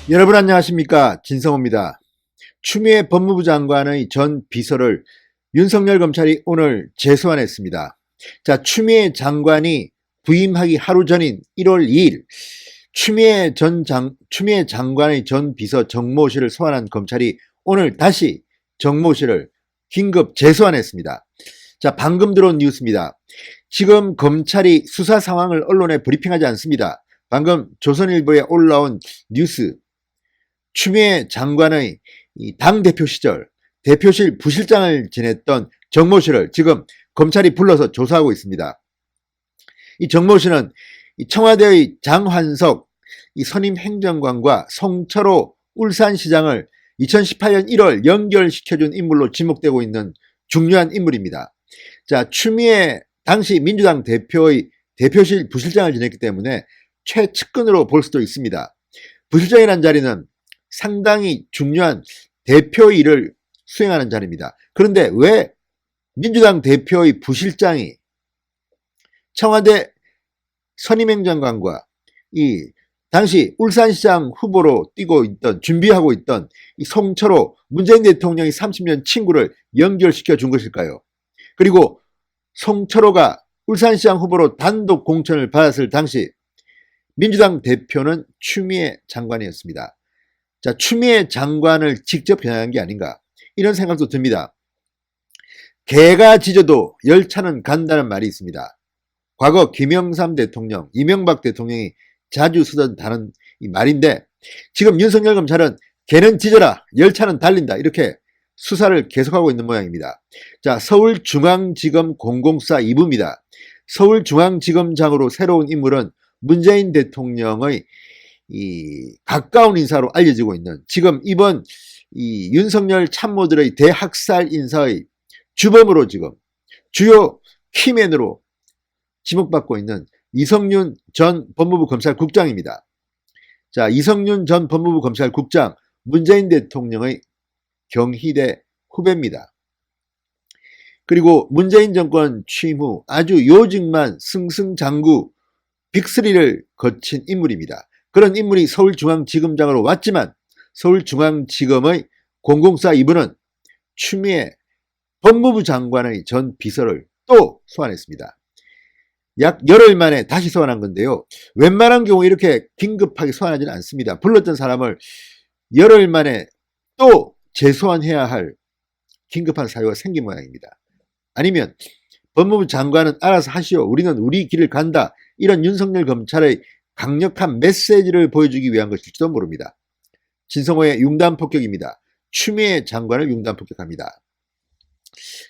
여러분 안녕하십니까, 진성호입니다. 추미애 법무부 장관의 전 비서를 윤석열 검찰이 오늘 재소환했습니다. 자, 추미애 장관이 부임하기 하루 전인 1월 2일 추미애 장관의 전 비서 정모 씨를 소환한 검찰이 오늘 다시 정모 씨를 긴급 재소환했습니다. 자, 방금 들어온 뉴스입니다. 지금 검찰이 수사 상황을 언론에 브리핑하지 않습니다. 방금 조선일보에 올라온 뉴스, 추미애 장관의 당대표 시절 대표실 부실장을 지냈던 정모 씨를 지금 검찰이 불러서 조사하고 있습니다. 이 정모 씨는 청와대의 장환석 선임 행정관과 송철호 울산시장을 2018년 1월 연결시켜준 인물로 지목되고 있는 중요한 인물입니다. 자, 추미애 당시 민주당 대표의 대표실 부실장을 지냈기 때문에 최측근으로 볼 수도 있습니다. 부실장이라는 자리는 상당히 중요한 대표의 일을 수행하는 자리입니다. 그런데 왜 민주당 대표의 부실장이 청와대 선임행정관과 이 당시 울산시장 후보로 뛰고 있던, 준비하고 있던 이 송철호 문재인 대통령이 30년 친구를 연결시켜 준 것일까요? 그리고 송철호가 울산시장 후보로 단독 공천을 받았을 당시 민주당 대표는 추미애 장관이었습니다. 자, 추미애 장관을 직접 겨냥한 게 아닌가, 이런 생각도 듭니다. 개가 짖어도 열차는 간다는 말이 있습니다. 과거 김영삼 대통령, 이명박 대통령이 자주 쓰던 다른 이 말인데, 지금 윤석열 검찰은 개는 짖어라, 열차는 달린다, 이렇게 수사를 계속하고 있는 모양입니다. 자, 서울중앙지검 공공수사 2부입니다. 서울중앙지검장으로 새로운 인물은 문재인 대통령의 가까운 인사로 알려지고 있는, 지금 이번 윤석열 참모들의 대학살 인사의 주범으로 지금 주요 키맨으로 지목받고 있는 이성윤 전 법무부 검찰국장입니다. 자, 이성윤 전 법무부 검찰국장, 문재인 대통령의 경희대 후배입니다. 그리고 문재인 정권 취임 후 아주 요직만 승승장구 빅3를 거친 인물입니다. 그런 인물이 서울중앙지검장으로 왔지만 서울중앙지검의 공공수사 2부는 추미애 법무부 장관의 전 비서를 또 소환했습니다. 약 열흘 만에 다시 소환한 건데요. 웬만한 경우 이렇게 긴급하게 소환하지는 않습니다. 불렀던 사람을 열흘 만에 또 재소환해야 할 긴급한 사유가 생긴 모양입니다. 아니면 법무부 장관은 알아서 하시오, 우리는 우리 길을 간다, 이런 윤석열 검찰의 강력한 메시지를 보여주기 위한 것일지도 모릅니다. 진성호의 융단폭격입니다. 추미애 장관을 융단폭격합니다.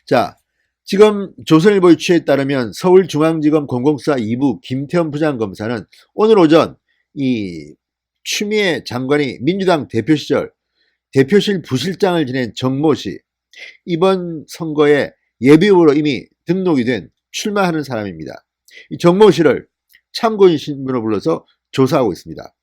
자, 지금 조선일보의 취재에 따르면 서울중앙지검 공공수사 2부 김태현 부장검사는 오늘 오전 이 추미애 장관이 민주당 대표 시절 대표실 부실장을 지낸 정모 씨, 이번 선거에 예비후보로 이미 등록이 된 출마하는 사람입니다. 이 정모 씨를 참고인 신분으로 불러서 조사하고 있습니다.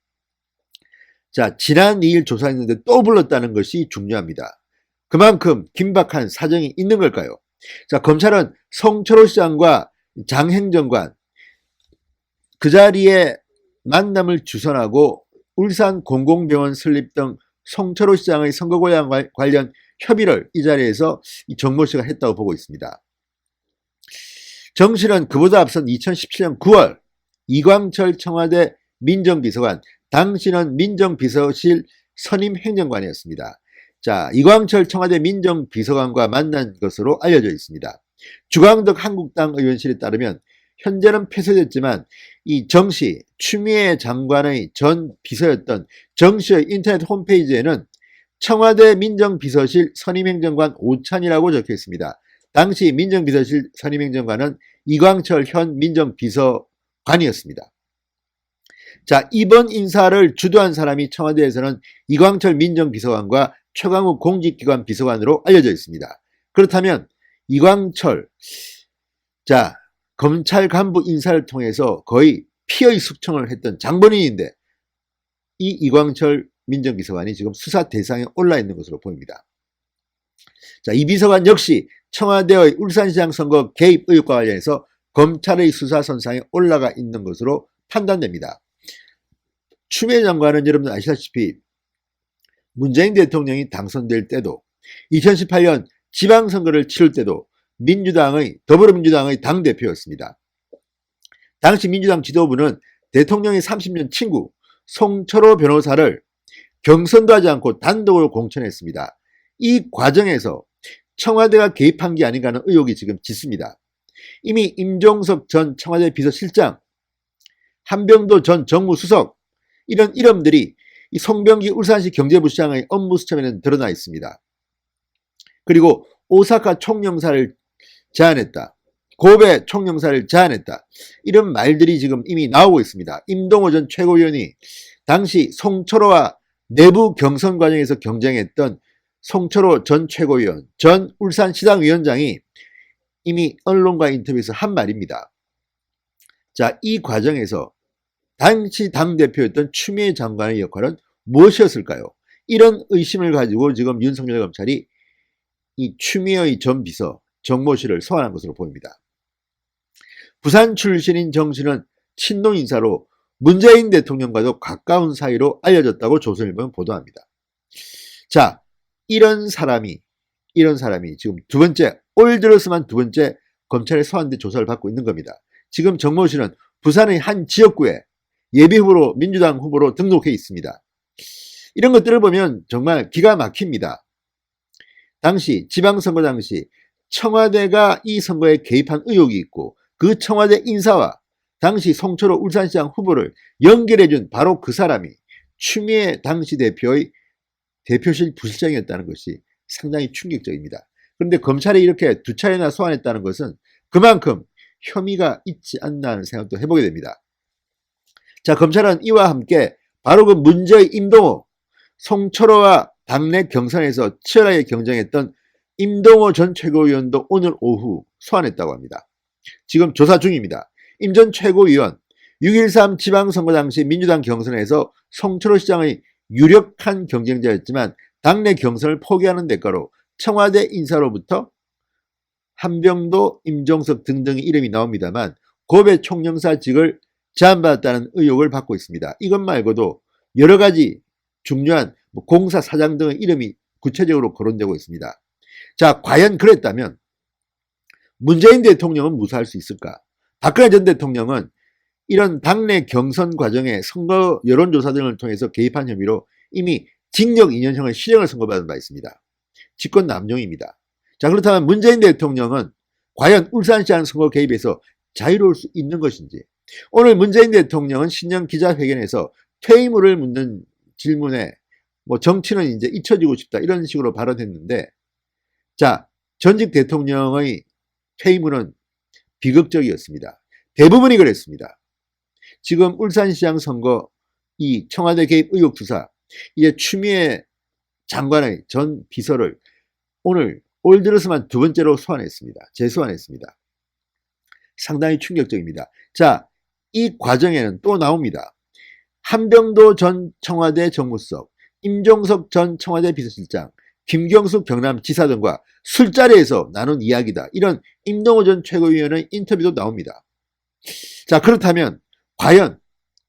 자, 지난 2일 조사했는데 또 불렀다는 것이 중요합니다. 그만큼 긴박한 사정이 있는 걸까요? 자, 검찰은 송철호 시장과 장 행정관 그 자리에 만남을 주선하고 울산 공공병원 설립 등 송철호 시장의 선거 권한 관련 협의를 이 자리에서 정모 씨가 했다고 보고 있습니다. 정 씨는 그보다 앞선 2017년 9월 이광철 청와대 민정비서관, 당시는 민정비서실 선임행정관이었습니다. 자, 이광철 청와대 민정비서관과 만난 것으로 알려져 있습니다. 주광덕 한국당 의원실에 따르면 현재는 폐쇄됐지만 이 정 씨, 추미애 장관의 전 비서였던 정 씨의 인터넷 홈페이지에는 청와대 민정비서실 선임행정관 오찬이라고 적혀 있습니다. 당시 민정비서실 선임행정관은 이광철 현 민정비서관이었습니다. 자, 이번 인사를 주도한 사람이 청와대에서는 이광철 민정비서관과 최강욱 공직기관 비서관으로 알려져 있습니다. 그렇다면 이광철, 자, 검찰 간부 인사를 통해서 거의 피의 숙청을 했던 장본인인데 이 이광철 민정비서관이 지금 수사 대상에 올라 있는 것으로 보입니다. 자, 이 비서관 역시 청와대의 울산시장 선거 개입 의혹과 관련해서 검찰의 수사 선상에 올라가 있는 것으로 판단됩니다. 추미애 장관은 여러분들 아시다시피 문재인 대통령이 당선될 때도 2018년 지방선거를 치를 때도 더불어민주당의 당대표였습니다. 당시 민주당 지도부는 대통령의 30년 친구 송철호 변호사를 경선도 하지 않고 단독으로 공천했습니다. 이 과정에서 청와대가 개입한 게 아닌가 하는 의혹이 지금 짙습니다. 이미 임종석 전 청와대 비서실장, 한병도 전 정무수석, 이런 이름들이 이 송병기 울산시 경제부시장의 업무 수첩에는 드러나 있습니다. 그리고 오사카 총영사를 제안했다, 고베 총영사를 제안했다, 이런 말들이 지금 이미 나오고 있습니다. 임동호 전 최고위원이 당시 송철호와 내부 경선 과정에서 경쟁했던 송철호 전 최고위원, 전 울산시당위원장이 이미 언론과 인터뷰에서 한 말입니다. 자, 이 과정에서 당시 당대표였던 추미애 장관의 역할은 무엇이었을까요? 이런 의심을 가지고 지금 윤석열 검찰이 이 추미애의 전 비서 정모 씨를 소환한 것으로 보입니다. 부산 출신인 정 씨는 친노 인사로 문재인 대통령과도 가까운 사이로 알려졌다고 조선일보는 보도합니다. 자, 이런 사람이 지금 올 들어서만 두 번째 검찰의 소환대 조사를 받고 있는 겁니다. 지금 정모 씨는 부산의 한 지역구에 예비후보로 민주당 후보로 등록해 있습니다. 이런 것들을 보면 정말 기가 막힙니다. 당시 지방선거 당시 청와대가 이 선거에 개입한 의혹이 있고 그 청와대 인사와 당시 송철호 울산시장 후보를 연결해준 바로 그 사람이 추미애 당시 대표의 대표실 부실장이었다는 것이 상당히 충격적입니다. 그런데 검찰이 이렇게 두 차례나 소환했다는 것은 그만큼 혐의가 있지 않나 하는 생각도 해보게 됩니다. 자, 검찰은 이와 함께 바로 그 문제의 임동호, 송철호와 당내 경선에서 치열하게 경쟁했던 임동호 전 최고위원도 오늘 오후 소환했다고 합니다. 지금 조사 중입니다. 임 전 최고위원 6.13 지방선거 당시 민주당 경선에서 송철호 시장의 유력한 경쟁자였지만 당내 경선을 포기하는 대가로 청와대 인사로부터 한병도, 임종석 등등의 이름이 나옵니다만 고베 총영사직을 제안받았다는 의혹을 받고 있습니다. 이것 말고도 여러 가지 중요한 공사 사장 등의 이름이 구체적으로 거론되고 있습니다. 자, 과연 그랬다면 문재인 대통령은 무사할 수 있을까? 박근혜 전 대통령은 이런 당내 경선 과정에 선거 여론조사 등을 통해서 개입한 혐의로 이미 징역 2년형의 실형을 선고받은 바 있습니다. 직권 남용입니다. 자, 그렇다면 문재인 대통령은 과연 울산시장 선거 개입에서 자유로울 수 있는 것인지, 오늘 문재인 대통령은 신년 기자회견에서 퇴임을 묻는 질문에 정치는 이제 잊혀지고 싶다 이런 식으로 발언했는데, 자, 전직 대통령의 퇴임은 비극적이었습니다. 대부분이 그랬습니다. 지금 울산시장 선거 이 청와대 개입 의혹 수사, 이제 추미애 장관의 전 비서를 올 들어서만 두 번째로 재소환했습니다. 상당히 충격적입니다. 자, 이 과정에는 또 나옵니다. 한병도 전 청와대 정무수석, 임종석 전 청와대 비서실장, 김경숙 경남지사 등과 술자리에서 나눈 이야기다, 이런 임동호 전 최고위원의 인터뷰도 나옵니다. 자, 그렇다면 과연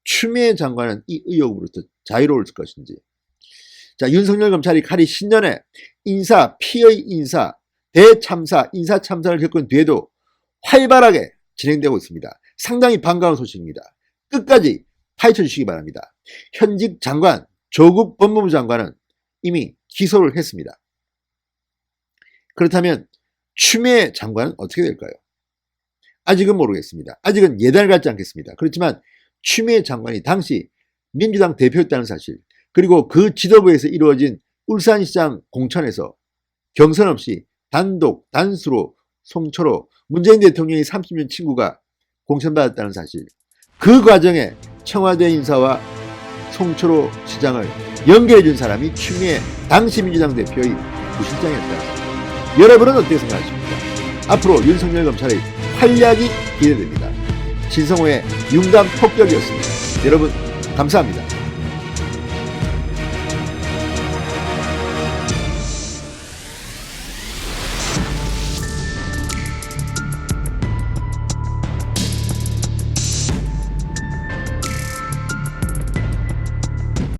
추미애 장관은 이 의혹으로부터 자유로울 것인지. 자, 윤석열 검찰이 칼이 신년에 피의 인사, 대참사, 인사참사를 겪은 뒤에도 활발하게 진행되고 있습니다. 상당히 반가운 소식입니다. 끝까지 파헤쳐 주시기 바랍니다. 현직 장관, 조국 법무부 장관은 이미 기소를 했습니다. 그렇다면 추미애 장관은 어떻게 될까요? 아직은 모르겠습니다. 아직은 예단을 갖지 않겠습니다. 그렇지만 추미애 장관이 당시 민주당 대표였다는 사실, 그리고 그 지도부에서 이루어진 울산시장 공천에서 경선 없이 단수로 송철호, 문재인 대통령의 30년 친구가 공천받았다는 사실, 그 과정에 청와대 인사와 송철호 시장을 연결해준 사람이 추미애 당시 민주당 대표의 부실장이었다는 사실. 여러분은 어떻게 생각하십니까? 앞으로 윤석열 검찰의 활약이 기대됩니다. 신성호의 융단 폭격이었습니다. 여러분 감사합니다.